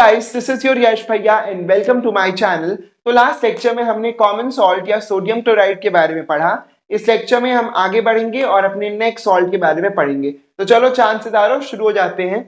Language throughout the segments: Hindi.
Guys, this is your Yash भैया and welcome to my channel. तो लास्ट लेक्चर में हमने कॉमन सॉल्ट या सोडियम क्लोराइड के बारे में पढ़ा। इस लेक्चर में हम आगे बढ़ेंगे और अपने नेक्स्ट सॉल्ट के बारे में पढ़ेंगे। तो चलो चांद सितारों शुरू हो जाते हैं।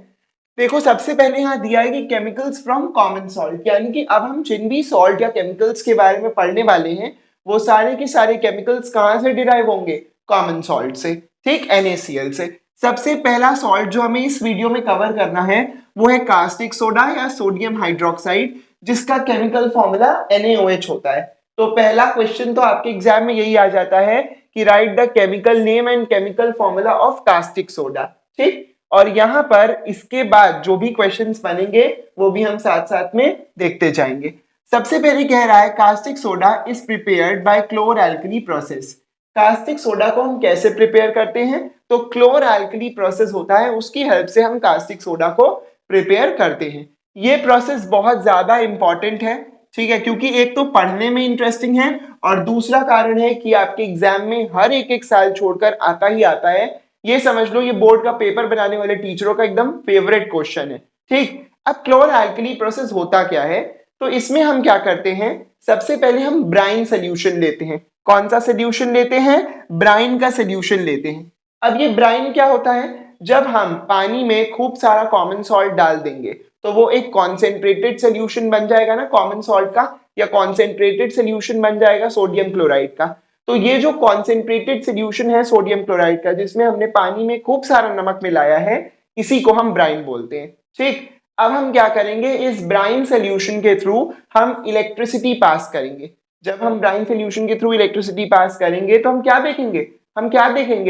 देखो, सबसे पहले यहाँ दिया है कि केमिकल्स फ्रॉम कॉमन सॉल्ट, यानी कि अब हम जिन भी सॉल्ट या केमिकल्स के बारे में पढ़ने वाले हैं वो सारे के सारे केमिकल्स कहाँ से डिराइव होंगे? कॉमन सॉल्ट से, ठीक, NaCl से। सबसे पहला सॉल्ट जो हमें इस वीडियो में कवर करना है वो है कास्टिक सोडा या सोडियम हाइड्रोक्साइड, जिसका केमिकल फॉर्मूला NaOH होता है। तो पहला क्वेश्चन तो आपके एग्जाम में यही आ जाता है कि right the chemical name and chemical formula of caustic soda, ठीक। और यहाँ पर इसके बाद जो भी क्वेश्चंस बनेंगे वो भी हम साथ साथ में देखते जाएंगे। सबसे पहले कह रहा है caustic soda is prepared by chlor alkali process. Caustic soda को हम कैसे प्रिपेयर करते हैं? तो क्लोर एल्कली प्रोसेस होता है, उसकी हेल्प से हम कास्टिक सोडा को प्रिपेयर करते हैं। ये प्रोसेस बहुत ज्यादा इंपॉर्टेंट है, ठीक है, क्योंकि एक तो पढ़ने में इंटरेस्टिंग है और दूसरा कारण है कि आपके एग्जाम में हर एक साल छोड़कर आता ही आता है। ये समझ लो, ये बोर्ड का पेपर बनाने वाले टीचरों का एकदम फेवरेट क्वेश्चन है, ठीक। अब क्लोर एल्कली प्रोसेस होता क्या है? तो इसमें हम क्या करते हैं, सबसे पहले हम ब्राइन सोल्यूशन लेते हैं। कौन सा सोल्यूशन लेते हैं? ब्राइन का सोल्यूशन लेते हैं। अब ये ब्राइन क्या होता है? जब हम पानी में खूब सारा कॉमन सॉल्ट डाल देंगे तो वो एक कॉन्सेंट्रेटेड सोल्यूशन बन जाएगा ना कॉमन सॉल्ट का, या कॉन्सेंट्रेटेड सोल्यूशन बन जाएगा सोडियम क्लोराइड का। तो ये जो कॉन्सेंट्रेटेड सोल्यूशन है सोडियम क्लोराइड का, जिसमें हमने पानी में खूब सारा नमक मिलाया है, इसी को हम ब्राइन बोलते हैं, ठीक। अब हम क्या करेंगे, इस ब्राइन सोल्यूशन के थ्रू हम इलेक्ट्रिसिटी पास करेंगे। जब हम ब्राइन सोल्यूशन के थ्रू इलेक्ट्रिसिटी पास करेंगे तो हम क्या देखेंगे?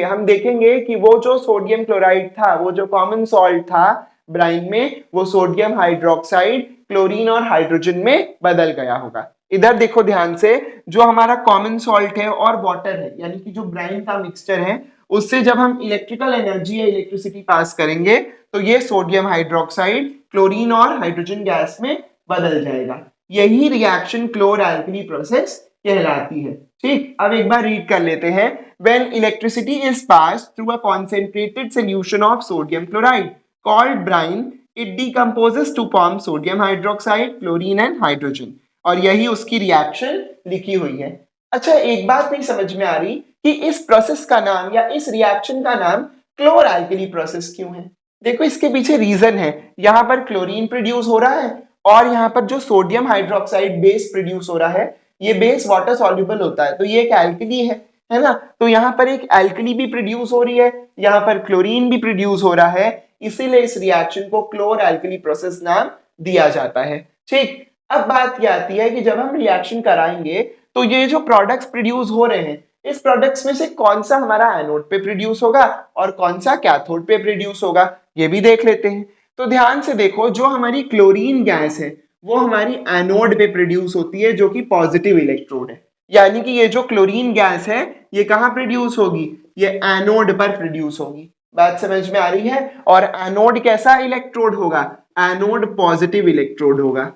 हम देखेंगे कि वो जो सोडियम क्लोराइड था, वो जो कॉमन सॉल्ट था ब्राइन में, वो सोडियम हाइड्रोक्साइड, क्लोरीन और हाइड्रोजन में बदल गया होगा। इधर देखो ध्यान से, जो हमारा कॉमन सॉल्ट है और वाटर है, यानी कि जो ब्राइन का मिक्सचर है, उससे जब हम इलेक्ट्रिकल एनर्जी या इलेक्ट्रिसिटी पास करेंगे तो ये सोडियम हाइड्रोक्साइड, क्लोरीन और हाइड्रोजन गैस में बदल जाएगा। यही रिएक्शन क्लोर एल्कली प्रोसेस कहलाती है, ठीक। अब एक बार रीड कर लेते हैं। When electricity is passed through a concentrated solution of sodium chloride called brine, it decomposes to form sodium hydroxide, chlorine and hydrogen। और यही उसकी रिएक्शन लिखी हुई है। अच्छा, एक बात नहीं समझ में आ रही कि इस प्रोसेस का नाम या इस रिएक्शन का नाम क्लोर एल्कली प्रोसेस क्यों है? देखो, इसके पीछे रीजन है। यहाँ पर क्लोरीन प्रोड्यूस हो रहा है और यहाँ पर जो सोडियम हाइड्रोक्साइड बेस प्रोड्यूस हो रहा है, ये बेस वाटर सॉल्युबल होता है, तो ये एक एल्कली है ना। तो यहाँ पर एक एल्कली भी प्रोड्यूस हो रही है, यहाँ पर क्लोरीन भी प्रोड्यूस हो रहा है, इसीलिए इस रिएक्शन को क्लोर एल्कली प्रोसेस नाम दिया जाता है, ठीक। अब बात यह आती है कि जब हम रिएक्शन कराएंगे तो ये जो प्रोडक्ट्स प्रोड्यूस हो रहे हैं, इस प्रोडक्ट्स में से कौन सा हमारा एनोड पे प्रोड्यूस होगा और कौन सा कैथोड पे प्रोड्यूस होगा, ये भी देख लेते हैं। तो ध्यान से देखो, जो हमारी क्लोरीन गैस है वो हमारी एनोड पे प्रोड्यूस होती है, जो कि पॉजिटिव इलेक्ट्रोड है। यानी कि ये जो क्लोरीन गैस है ये कहाँ प्रोड्यूस होगी? ये एनोड पर प्रोड्यूस होगी। बात समझ में आ रही है? और एनोड कैसा इलेक्ट्रोड होगा? एनोड पॉजिटिव इलेक्ट्रोड होगा।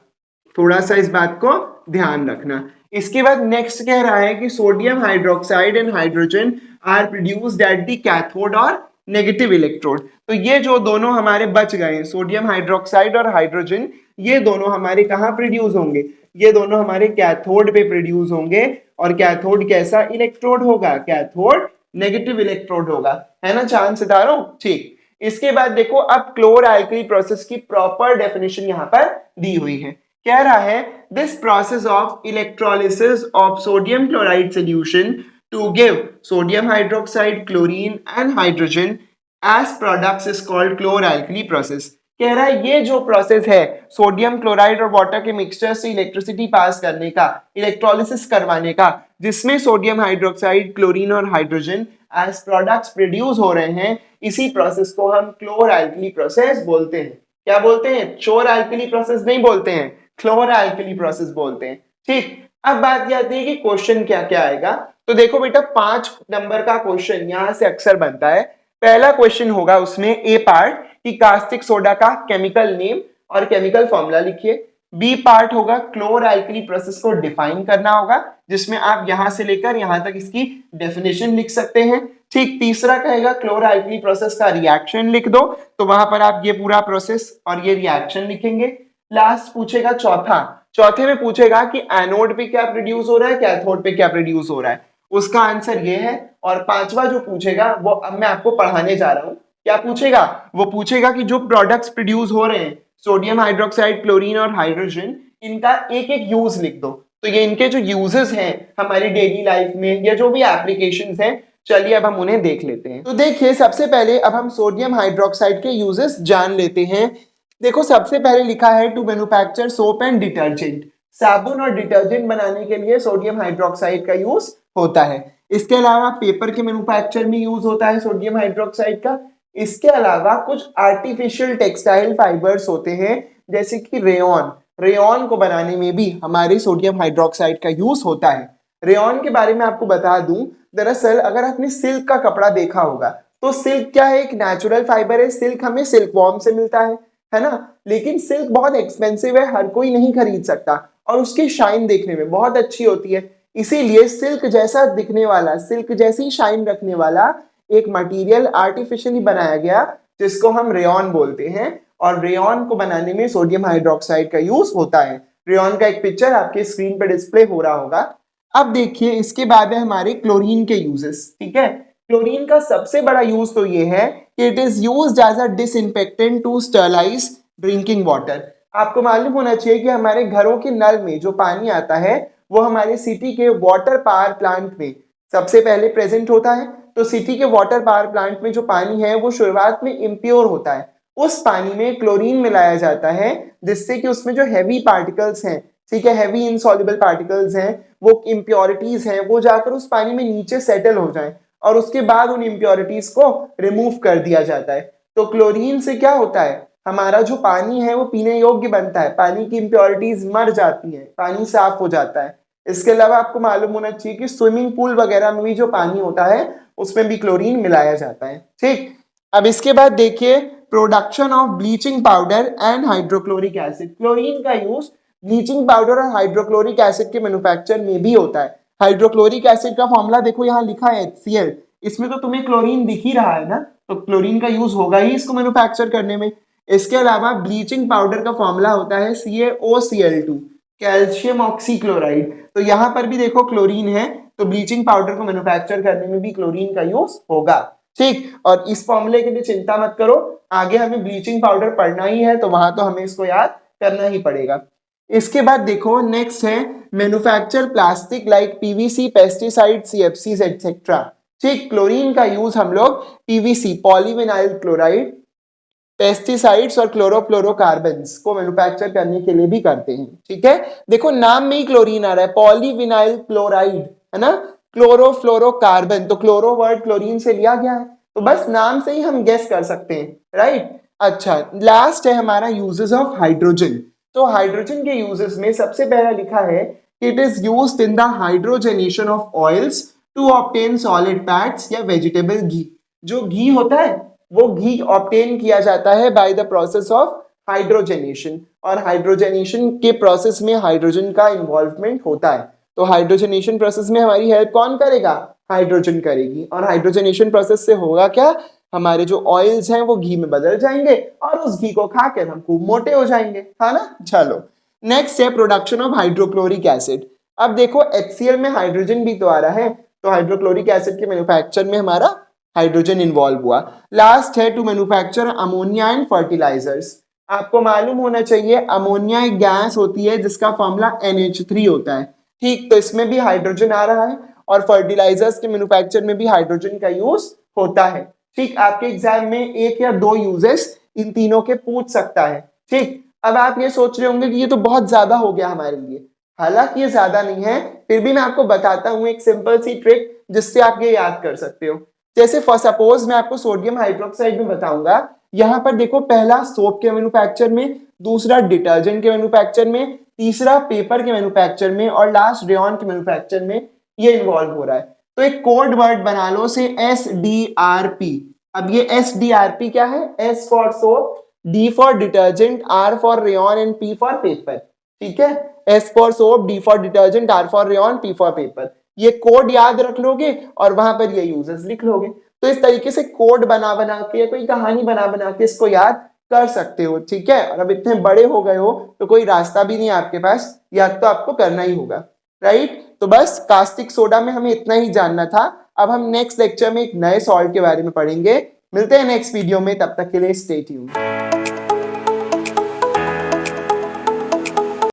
थोड़ा सा इस बात को ध्यान रखना। इसके बाद नेक्स्ट कह रहा है कि sodium hydroxide and hydrogen are produced at the cathode और नेगेटिव इलेक्ट्रोड। तो ये जो दोनों हमारे बच गए हैं, सोडियम हाइड्रोक्साइड और हाइड्रोजन, ये दोनों हमारे कहाँ प्रोड्यूस होंगे? ये दोनों हमारे कैथोड पे प्रोड्यूस होंगे। और कैथोड कैसा इलेक्ट्रोड होगा? कैथोड नेगेटिव इलेक्ट्रोड होगा, है ना चांद सितारों, ठीक। इसके बाद देखो, अब क्लोर एल्कली प्रोसेस की प्रॉपर डेफिनेशन यहाँ पर दी हुई है। कह रहा है this process of electrolysis of sodium chloride solution to give sodium hydroxide, chlorine and hydrogen as products is called chlor-alkali process। कह रहा है ये जो प्रोसेस है सोडियम क्लोराइड और वाटर के मिक्सचर से इलेक्ट्रिसिटी पास करने का, इलेक्ट्रोलिसिस करवाने का, जिसमें सोडियम हाइड्रोक्साइड, क्लोरीन और हाइड्रोजन एज प्रोडक्ट्स प्रोड्यूस हो रहे हैं, इसी प्रोसेस को हम क्लोर एल्कली प्रोसेस बोलते हैं। क्या बोलते हैं? चोर एल्कली प्रोसेस नहीं बोलते हैं, क्लोर एल्कली प्रोसेस बोलते हैं, ठीक। अब बात यह आती है कि क्वेश्चन क्या क्या आएगा। तो देखो बेटा, 5 नंबर का क्वेश्चन यहां से अक्सर बनता है। पहला क्वेश्चन होगा उसमें ए पार्ट कि कास्टिक सोडा का केमिकल नेम और केमिकल फॉर्मूला लिखिए। बी पार्ट होगा क्लोर एल्कली प्रोसेस को डिफाइन करना होगा, जिसमें आप यहां से लेकर यहां तक इसकी डेफिनेशन लिख सकते हैं, ठीक। तीसरा कहेगा क्लोर एल्कली प्रोसेस का रिएक्शन लिख दो, तो वहां पर आप ये पूरा प्रोसेस और ये रिएक्शन लिखेंगे। लास्ट पूछेगा चौथा, चौथे में पूछेगा कि एनोड पे क्या प्रोड्यूस हो रहा है, कैथोड पे क्या प्रोड्यूस हो रहा है, उसका आंसर ये है। और पांचवा जो पूछेगा वो अब मैं आपको पढ़ाने जा रहा हूं। क्या पूछेगा? वो पूछेगा कि जो प्रोडक्ट्स प्रोड्यूस हो रहे हैं, सोडियम हाइड्रोक्साइड, क्लोरीन और हाइड्रोजन, इनका एक एक यूज लिख दो। तो ये इनके जो यूजेस हैं हमारी डेली लाइफ में या जो भी एप्लीकेशंस हैं, चलिए अब हम उन्हें देख लेते हैं। तो देखिए सबसे पहले अब हम सोडियम हाइड्रोक्साइड के यूजेस जान लेते हैं। देखो सबसे पहले लिखा है to manufacture soap and detergent, साबुन और डिटर्जेंट बनाने के लिए सोडियम हाइड्रोक्साइड का यूज होता है। इसके अलावा पेपर के मैन्युफैक्चर में यूज होता है सोडियम हाइड्रोक्साइड का। इसके अलावा कुछ आर्टिफिशियल टेक्सटाइल फाइबर्स होते हैं जैसे कि रेयॉन, रेयॉन को बनाने में भी हमारे सोडियम हाइड्रोक्साइड का यूज होता है। रेयॉन के बारे में आपको बता दूं, दरअसल अगर आपने सिल्क का कपड़ा देखा होगा तो सिल्क क्या है, एक नेचुरल फाइबर है। सिल्क हमें सिल्क वॉर्म से मिलता है ना। लेकिन सिल्क बहुत एक्सपेंसिव है, हर कोई नहीं खरीद सकता, और उसकी शाइन देखने में बहुत अच्छी होती है। इसीलिए सिल्क जैसा दिखने वाला, सिल्क जैसी शाइन रखने वाला एक मटेरियल आर्टिफिशियली बनाया गया जिसको हम रेयॉन बोलते हैं, और रेयॉन को बनाने में सोडियम हाइड्रोक्साइड का यूज होता है। रेयॉन का एक पिक्चर आपके स्क्रीन पर डिस्प्ले हो रहा होगा। अब देखिए इसके बाद है हमारे क्लोरीन के यूजेस। ठीक है, क्लोरीन का सबसे बड़ा यूज तो ये है कि it is used as a disinfectant to sterilise drinking water. आपको मालूम होना चाहिए कि हमारे घरों के नल में जो पानी आता है वो हमारे सिटी के वाटर पावर प्लांट में सबसे पहले प्रेजेंट होता है। तो सिटी के वाटर पावर प्लांट में जो पानी है वो शुरुआत में इम्प्योर होता है। उस पानी में क्लोरीन मिलाया जाता है जिससे कि उसमें जो हैवी पार्टिकल्स हैं, ठीक है, हैवी इनसॉल्युबल पार्टिकल्स हैं, वो इम्प्योरिटीज हैं, वो जाकर उस पानी में नीचे सेटल हो जाएं और उसके बाद उन इम्प्योरिटीज को रिमूव कर दिया जाता है। तो क्लोरीन से क्या होता है, हमारा जो पानी है वो पीने योग्य बनता है, पानी की इम्प्योरिटीज मर जाती हैं, पानी साफ हो जाता है। इसके अलावा आपको मालूम होना चाहिए कि स्विमिंग पूल वगैरह में भी जो पानी होता है उसमें भी क्लोरीन मिलाया जाता है। ठीक, अब इसके बाद देखिए production of bleaching powder and hydrochloric acid. Chlorine का यूज ब्लीचिंग पाउडर और हाइड्रोक्लोरिक एसिड के मैन्युफैक्चर में भी होता है। हाइड्रोक्लोरिक एसिड का फॉर्मूला देखो यहाँ लिखा है HCl, इसमें तो तुम्हें क्लोरीन दिख ही रहा है ना, तो क्लोरीन का यूज होगा ही इसको मैन्युफैक्चर करने में। इसके अलावा ब्लीचिंग पाउडर का फॉर्मूला होता है CaOCl2, कैल्शियम ऑक्सीक्लोराइड। तो यहाँ पर भी देखो क्लोरीन है, तो ब्लीचिंग पाउडर को मैन्युफैक्चर करने में भी क्लोरीन का यूज होगा। ठीक, और इस फॉर्मूले के लिए चिंता मत करो, आगे हमें ब्लीचिंग पाउडर पढ़ना ही है तो वहां तो हमें इसको याद करना ही पड़ेगा। इसके बाद देखो नेक्स्ट है manufacture plastic like PVC, pesticide, CFCs etcetera. ठीक, क्लोरीन का यूज हम लोग PVC, पॉलीविनाइल क्लोराइड, पेस्टिसाइड्स और क्लोरोफ्लोरोकार्बन्स को मैन्युफैक्चर करने के लिए भी करते हैं। ठीक है, देखो नाम में ही क्लोरीन आ रहा है, पॉलीविनाइल क्लोराइड है ना, क्लोरोफ्लोरोकार्बन, तो क्लोरो वर्ड क्लोरीन से लिया गया है, तो बस नाम से ही हम गेस कर सकते हैं, राइट। अच्छा, लास्ट है हमारा यूजेस ऑफ हाइड्रोजन। तो हाइड्रोजन के यूजेस में सबसे पहला लिखा है कि it is used in the hydrogenation of oils to obtain solid fats या वेजिटेबल घी। जो घी होता है वो घी ऑब्टेन किया जाता है by the process of hydrogenation, और हाइड्रोजनेशन के प्रोसेस में हाइड्रोजन का इन्वॉल्वमेंट होता है। तो हाइड्रोजनेशन प्रोसेस में हमारी हेल्प कौन करेगा, हाइड्रोजन करेगी, और हाइड्रोजनेशन प्रोसेस से होगा क्या, हमारे जो ऑयल्स हैं वो घी में बदल जाएंगे और उस घी को खाकर हम खूब मोटे हो जाएंगे, है ना। चलो नेक्स्ट है प्रोडक्शन ऑफ हाइड्रोक्लोरिक एसिड। अब देखो HCl में हाइड्रोजन भी तो आ रहा है, तो हाइड्रोक्लोरिक एसिड के मैन्युफैक्चर में हमारा हाइड्रोजन इन्वॉल्व हुआ। लास्ट है to manufacture ammonia and fertilisers. आपको मालूम होना चाहिए अमोनिया एक गैस होती है जिसका फॉर्मूला NH3 होता है। ठीक, तो इसमें भी हाइड्रोजन आ रहा है, और फर्टिलाइजर्स के मैन्युफैक्चर में भी हाइड्रोजन का यूज होता है। ठीक, आपके एग्जाम में एक या दो यूजेस इन तीनों के पूछ सकता है। ठीक, अब आप ये सोच रहे होंगे कि ये तो बहुत ज्यादा हो गया हमारे लिए, हालांकि ये ज्यादा नहीं है, फिर भी मैं आपको बताता हूँ एक सिंपल सी ट्रिक जिससे आप ये याद कर सकते हो। जैसे फॉर सपोज मैं आपको सोडियम हाइड्रोक्साइड में बताऊंगा, यहाँ पर देखो पहला सोप के मैन्युफैक्चर में, दूसरा डिटर्जेंट के मैन्युफैक्चर में, तीसरा पेपर के मैन्युफैक्चर में, और लास्ट रेयॉन के मैन्युफैक्चर में ये इन्वॉल्व हो रहा है। तो एक कोड वर्ड बना लो से SDRP। अब ये SDRP क्या है, S for soap, D for detergent, R for rayon and P for paper. ठीक है, S for soap, D for detergent, R for rayon, P for paper. ये कोड याद रख लोगे और वहां पर ये यूजेस लिख लोगे। तो इस तरीके से कोड बना बना के, कोई कहानी बना बना के इसको याद कर सकते हो, ठीक है। और अब इतने बड़े हो गए हो तो कोई रास्ता भी नहीं है आपके पास, या तो आपको करना ही होगा, राइट। तो बस कास्टिक सोडा में हमें इतना ही जानना था। अब हम नेक्स्ट लेक्चर में एक नए सॉल्ट के बारे में पढ़ेंगे। मिलते हैं नेक्स्ट वीडियो में, तब तक के लिए स्टे ट्यून्ड।